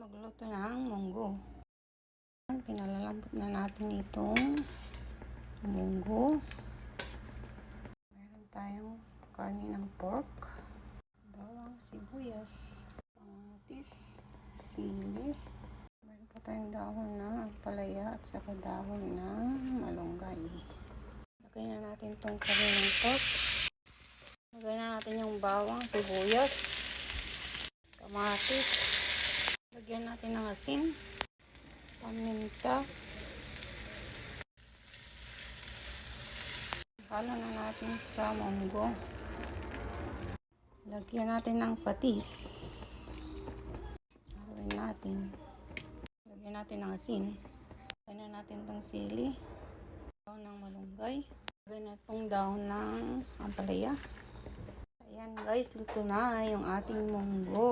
Magluto ng munggo. Pinalalambot na natin itong munggo. Meron tayong karne ng pork, bawang, sibuyas, kamatis, sili. Meron pa tayong dahon ng ampalaya at saka dahon ng malunggay. Lagay na natin itong karne ng pork. Lagay na natin yung bawang, sibuyas, kamatis. Lagyan natin ng asin, paminta. Halo na natin sa munggo. Lagyan natin ng patis. Haluin natin. Lagyan natin ng asin. Lagyan na natin itong sili. Dahon ng malunggay. Lagyan na itong dahon ng ampalaya. Ayan guys, luto na yung ating munggo.